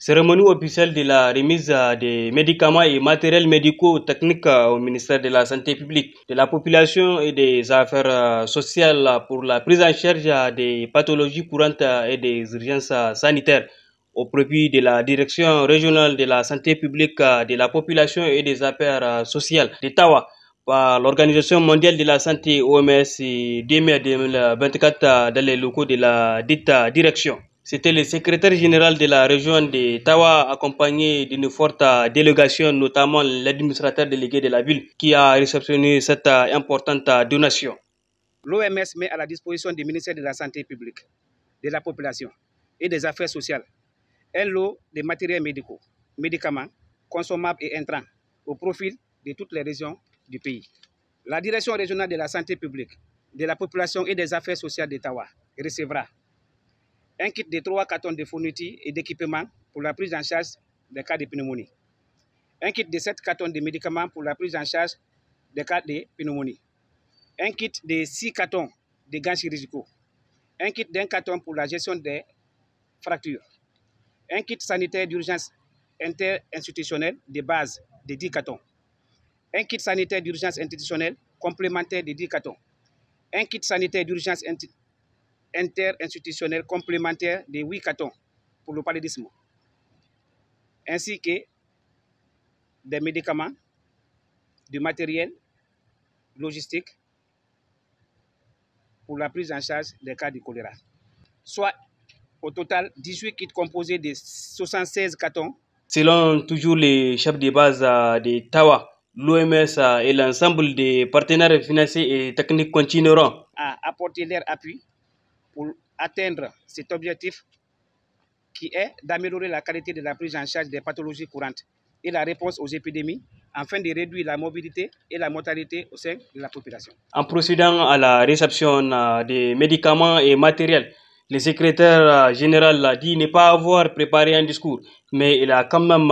Cérémonie officielle de la remise des médicaments et matériels médicaux techniques au ministère de la Santé publique, de la population et des affaires sociales pour la prise en charge des pathologies courantes et des urgences sanitaires au profit de la direction régionale de la santé publique, de la population et des affaires sociales d'Ottawa par l'Organisation mondiale de la santé OMS dès mai 2024 dans les locaux de la dite direction. C'était le secrétaire général de la région de Tawa, accompagné d'une forte délégation, notamment l'administrateur délégué de la ville, qui a réceptionné cette importante donation. L'OMS met à la disposition du ministère de la Santé publique, de la population et des affaires sociales un lot de matériels médicaux, médicaments, consommables et intrants au profit de toutes les régions du pays. La direction régionale de la santé publique, de la population et des affaires sociales d'Ottawa recevra un kit de 3 cartons de fournitures et d'équipements pour la prise en charge des cas de pneumonie, un kit de 7 cartons de médicaments pour la prise en charge des cas de pneumonie, un kit de 6 cartons de gants chirurgicaux, un kit d'1 carton pour la gestion des fractures, un kit sanitaire d'urgence interinstitutionnelle de base de 10 cartons, un kit sanitaire d'urgence institutionnelle complémentaire de 10 cartons, un kit sanitaire d'urgence interinstitutionnelle complémentaire de 8 cartons pour le paludisme, ainsi que des médicaments, du matériel logistique pour la prise en charge des cas de choléra. Soit au total 18 kits composés de 76 cartons. Selon toujours les chefs de base de Tawa, l'OMS et l'ensemble des partenaires financiers et techniques continueront à apporter leur appui pour atteindre cet objectif qui est d'améliorer la qualité de la prise en charge des pathologies courantes et la réponse aux épidémies afin de réduire la morbidité et la mortalité au sein de la population. En procédant à la réception des médicaments et matériels, le secrétaire général a dit ne pas avoir préparé un discours, mais il a quand même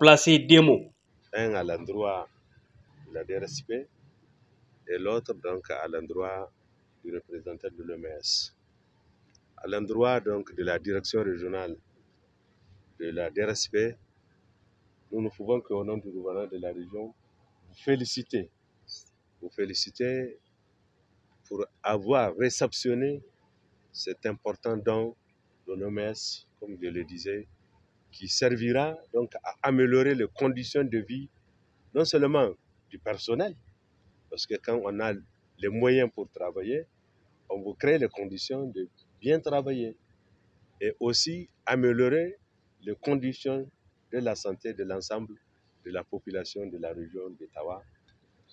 placé des mots. Un à l'endroit de la DRSP et l'autre donc à l'endroit du représentant de l'OMS. À l'endroit donc de la direction régionale de la DRSP, nous ne pouvons qu'au nom du gouverneur de la région vous féliciter pour avoir réceptionné cet important don de l'OMS, comme je le disais, qui servira donc à améliorer les conditions de vie, non seulement du personnel, parce que quand on a les moyens pour travailler, on vous crée les conditions de bien travailler, et aussi améliorer les conditions de la santé de l'ensemble de la population de la région d'Ottawa.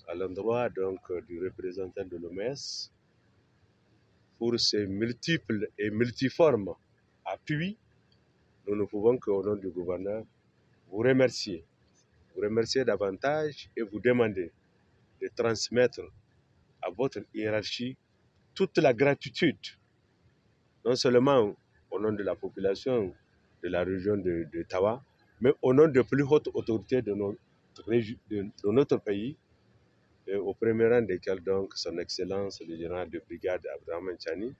À l'endroit donc du représentant de l'OMS, pour ces multiples et multiformes appuis, nous ne pouvons qu'au nom du gouverneur vous remercier davantage et vous demander de transmettre à votre hiérarchie toute la gratitude, non seulement au nom de la population de la région d'Ottawa, mais au nom de plus hautes autorités de notre pays, et au premier rang desquels donc son Excellence le général de brigade Abdrahmane Tchiani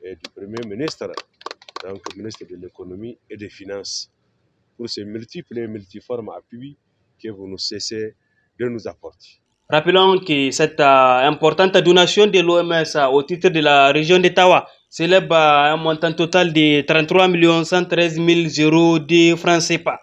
et du Premier ministre, donc ministre de l'économie et des finances, pour ces multiples et multiformes appuis que vous ne cessez de nous apporter. Rappelons que cette importante donation de l'OMS au titre de la région d'Ottawa s'élève à un montant total de 33 113 000 € de francs CFA.